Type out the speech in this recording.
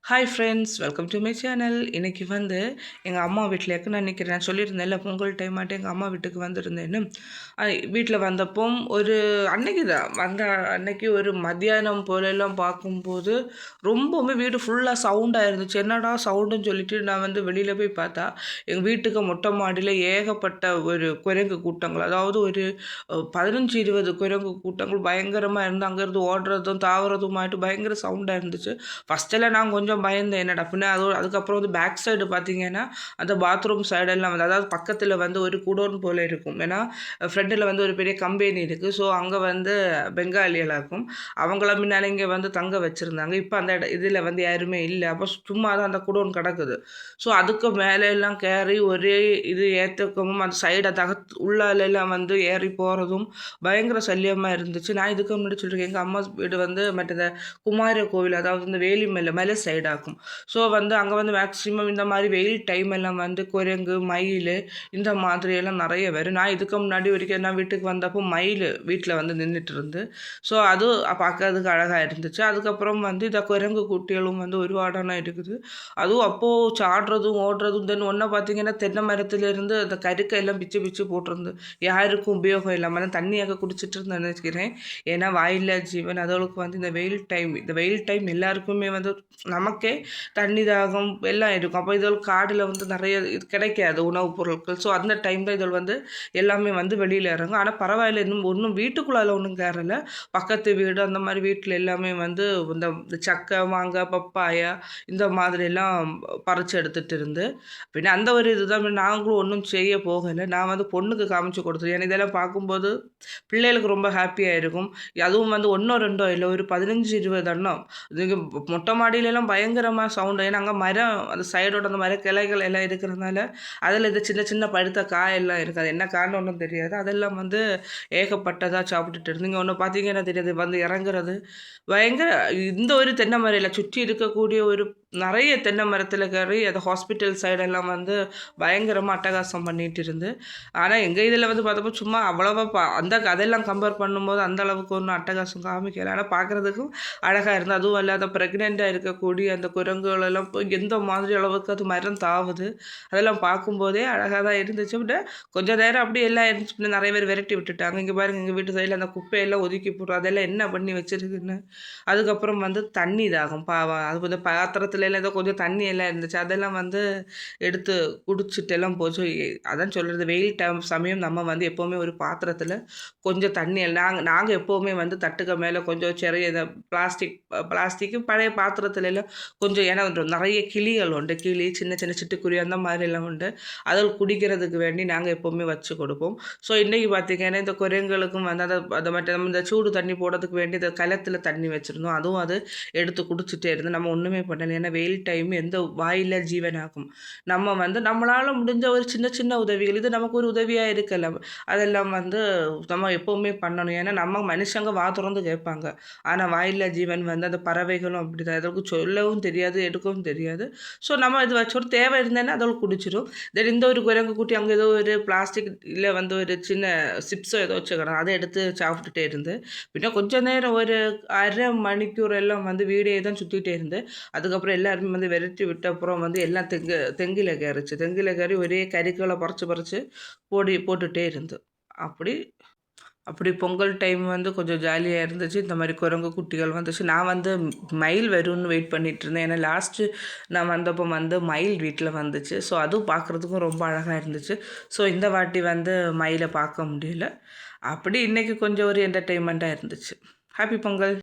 Hi friends, welcome to my channel. இன்றைக்கி வந்து எங்கள் அம்மா வீட்டில் இருக்க நான் நிற்கிறேன். நான் சொல்லியிருந்தேன்ல பொங்கல் டைம் ஆட்டு எங்கள் அம்மா வீட்டுக்கு வந்திருந்தேன்னு. வீட்டில் வந்தப்போ ஒரு அன்னைக்கு தான் வந்த அன்னைக்கு ஒரு மத்தியானம் போலெல்லாம் பார்க்கும்போது ரொம்பவுமே வீடு ஃபுல்லாக சவுண்டாக இருந்துச்சு. என்னடா சவுண்டுன்னு சொல்லிட்டு நான் வந்து வெளியில் போய் பார்த்தா எங்கள் வீட்டுக்கு மொட்டை மாடியில் ஏகப்பட்ட ஒரு குரங்கு கூட்டங்கள், அதாவது ஒரு 15-20 குரங்கு கூட்டங்கள் பயங்கரமாக இருந்து அங்கேருந்து ஓடுறதும் தாவறதுமாயிட்டு பயங்கர சவுண்டாக இருந்துச்சு. ஃபஸ்ட்டெல்லாம் நான் கொஞ்சம் பயந்தேன், என்னடா பின்ன அதுக்கப்புறம் வந்து பேக் சைடு பார்த்தீங்கன்னா அந்த பாத்ரூம் சைடெல்லாம் வந்து அதாவது பக்கத்தில் வந்து ஒரு குடோன் போல் இருக்கும். ஏன்னா ஃப்ரண்டில் வந்து ஒரு பெரிய கம்பெனி இருக்குது. ஸோ அங்கே வந்து பெங்காலியெல்லாம் இருக்கும். அவங்கள முன்னால் இங்கே வந்து தங்க வச்சுருந்தாங்க. இப்போ அந்த இதில் வந்து யாருமே இல்லை. அப்போ சும்மா தான் அந்த குடோன் கிடக்குது. ஸோ அதுக்கு மேலே எல்லாம் கேறி ஒரே இது ஏற்றக்கமும் அந்த சைடை உள்ளாலெல்லாம் வந்து ஏறி போகிறதும் பயங்கர சல்லியமாக இருந்துச்சு. நான் இதுக்கு முன்னாடி சொல்லியிருக்கேன், எங்கள் அம்மா வீடு வந்து மற்ற குமார கோவில், அதாவது இந்த வேலிமலை சைடாகும். ஸோ வந்து அங்கே வந்து மேக்ஸிமம் இந்த மாதிரி வெயில் டைம் எல்லாம் வந்து குரங்கு மயில் இந்த மாதிரியெல்லாம் நிறைய வரும். நான் இதுக்கு முன்னாடி வரைக்கும் நான் வீட்டுக்கு வந்தப்போ மயில் வீட்டில் வந்து நின்றுட்டு இருந்து. ஸோ அது பார்க்கறதுக்கு அழகாக இருந்துச்சு. அதுக்கப்புறம் வந்து இந்த குரங்கு குட்டிகளும் வந்து ஒரு வாடானா இருக்குது. அதுவும் அப்போது சாடுறதும் ஓடுறதும் தென் ஒன்றை பார்த்தீங்கன்னா தென்னை மரத்துலேருந்து அந்த கருக்கை எல்லாம் பிச்சு பிச்சு போட்டிருந்து யாருக்கும் உபயோகம் இல்லாமல் தான் தண்ணியாக குடிச்சிட்டு இருந்து நினைக்கிறேன். ஏன்னா வாயில்லா ஜீவன் அதோளுக்கு வந்து இந்த வெயில் டைம் எல்லாருக்குமே வந்து நமக்கே தண்ணி தாகம் எல்லாம் இருக்கும். அப்போ இதில் காடில் வந்து நிறைய இது கிடைக்காது உணவுப் பொருட்கள். ஸோ அந்த டைம் தான் இதில் வந்து எல்லாமே வந்து வெளியில் இறங்கும். ஆனால் பரவாயில்ல, ஒன்றும் வீட்டுக்குள்ளால் ஒன்றும் கேறலை. பக்கத்து வீடு அந்த மாதிரி வீட்டில் எல்லாமே வந்து இந்த சக்கை மாங்காய் பப்பாயா இந்த மாதிரிலாம் பறித்து எடுத்துகிட்டு இருந்து பின்ன அந்த ஒரு இதுதான் நாங்களும் ஒன்றும் செய்ய போகலை. நான் வந்து பொண்ணுக்கு காமிச்சு கொடுத்தேன். ஏன்னா இதெல்லாம் பார்க்கும்போது பிள்ளைகளுக்கு ரொம்ப ஹாப்பியாக இருக்கும். அதுவும் வந்து ஒன்றோ ரெண்டோ இல்லை, ஒரு 15-20 எண்ணம். நீங்கள் மொட்டை மாடியிலலாம் பயங்கரமாக சவுண்டு. ஏன்னா அங்கே மரம் அந்த சைடோட அந்த மர கிளைகள் எல்லாம் இருக்கிறதுனால அதில் இது சின்ன சின்ன பழுத்த காயெல்லாம் இருக்காது. என்ன காரணம் ஒன்றும் தெரியாது. அதெல்லாம் வந்து ஏகப்பட்டதாக சாப்பிட்டுட்டு இருந்தீங்க. ஒன்று பார்த்தீங்கன்னா தெரியாது வந்து இறங்குறது பயங்கர. இந்த ஒரு தென்னை மரையில் சுற்றி இருக்கக்கூடிய ஒரு நிறைய தென்னை மரத்தில் கறி அந்த ஹாஸ்பிட்டல் சைடெல்லாம் வந்து பயங்கரமாக அட்டகாசம் பண்ணிகிட்டு இருந்து. ஆனால் எங்கள் இதில் வந்து பார்த்தப்போ சும்மா அவ்வளோவா அந்த அதெல்லாம் கம்பேர் பண்ணும்போது அந்த அளவுக்கு ஒன்றும் அட்டகாசம் காமிக்கலை. ஆனால் பார்க்குறதுக்கும் அழகாக இருந்தது. அதுவும் இல்லாத ப்ரெக்னெண்ட்டாக இருக்கக்கூடிய அந்த குரங்குகளெல்லாம் போய் எந்த மாதிரி அளவுக்கு அது மரம் தாவுது அதெல்லாம் பார்க்கும்போதே அழகாக தான் இருந்துச்சு. பட் கொஞ்சம் நேரம் அப்படியே எல்லாம் இருந்துச்சு. நிறைய பேர் விரட்டி விட்டுட்டாங்க. இங்கே பாருங்கள், எங்கள் வீட்டு சைடில் அந்த குப்பையெல்லாம் ஒதுக்கி போடுறோம். அதெல்லாம் என்ன பண்ணி வச்சுருக்குன்னு. அதுக்கப்புறம் வந்து தண்ணி தாகம் பாவம். அது வந்து பாத்திரத்துல எல்லாம் ஏதோ கொஞ்சம் தண்ணி எல்லாம் இருந்துச்சு. அதெல்லாம் வந்து எடுத்து குடிச்சிட்டு எல்லாம் போச்சு. அதான் சொல்கிறது, வெயில் டைம் சமயம் நம்ம வந்து எப்போவுமே ஒரு பாத்திரத்தில் கொஞ்சம் தண்ணி நாங்கள் எப்போவுமே வந்து தட்டுக்க மேலே கொஞ்சம் சிறைய இதை பிளாஸ்டிக்கு பழைய பாத்திரத்துல எல்லாம் கொஞ்சம், ஏன்னா நிறைய கிளிகள் உண்டு, கிளி சின்ன சின்ன சிட்டுக்குருவி அந்த மாதிரிலாம் உண்டு. அதில் குடிக்கிறதுக்கு வேண்டி நாங்கள் எப்போவுமே வச்சு கொடுப்போம். ஸோ இன்றைக்கி பார்த்திங்கன்னா இந்த குரங்களுக்கும் வந்து அதை மட்டும் நம்ம இந்த சூடு தண்ணி போடுறதுக்கு வேண்டி இந்த கலத்தில் தண்ணி வச்சுருந்தோம். அதுவும் அது எடுத்து குடிச்சிட்டே இருந்து நம்ம ஒன்றுமே பண்ணலை. ஏன்னா வெயில் டைம் எந்த வாயில ஜீவனாகும். நம்ம வந்து நம்மளால் முடிஞ்ச ஒரு சின்ன சின்ன உதவிகள் இது நமக்கு ஒரு உதவியாக இருக்கல. அதெல்லாம் வந்து நம்ம எப்போவுமே பண்ணணும். ஏன்னா நம்ம மனுஷங்க திறந்து கேட்பாங்க. ஆனால் வாயில்லா ஜீவன் வந்து அந்த பறவைகளும் அப்படி தான். அதற்கு சொல்லவும் தெரியாது, எடுக்கவும் தெரியாது. ஸோ நம்ம இது வச்சு ஒரு தேவை இருந்தேன்னா அதோட குடிச்சிடும். தென் இந்த ஒரு குரங்கு குட்டி அங்கே ஏதோ ஒரு பிளாஸ்டிக் இல்லை வந்து ஒரு சின்ன சிப்ஸோ ஏதோ வச்சுக்கணும், அதை எடுத்து சாப்பிட்டுட்டே இருந்து பின்ன கொஞ்சம் நேரம் ஒரு அரை மணிக்கூர் எல்லாம் வந்து வீடே தான் சுற்றிட்டே இருந்து. அதுக்கப்புறம் எல்லாருமே வந்து விரட்டி விட்ட அப்புறம் வந்து எல்லாம் தெங்கில கறிச்சு தெங்கில கறி ஒரே கறிக்களை பறித்து போட்டுகிட்டே இருந்து. அப்படி அப்படி பொங்கல் டைம் வந்து கொஞ்சம் ஜாலியாக இருந்துச்சு. இந்த மாதிரி குரங்கு குட்டிகள் வந்துச்சு. நான் வந்து மயில் வரும்னு வெயிட் பண்ணிகிட்டு இருந்தேன். ஏன்னா லாஸ்ட்டு நான் வந்தப்போ வந்து மயில் வீட்டில் வந்துச்சு. ஸோ அதுவும் பார்க்குறதுக்கும் ரொம்ப அழகாக இருந்துச்சு. ஸோ இந்த வாட்டி வந்து மயிலை பார்க்க முடியல. அப்படி இன்றைக்கி கொஞ்சம் ஒரு என்டர்டெயின்மெண்ட்டாக இருந்துச்சு. ஹாப்பி பொங்கல்.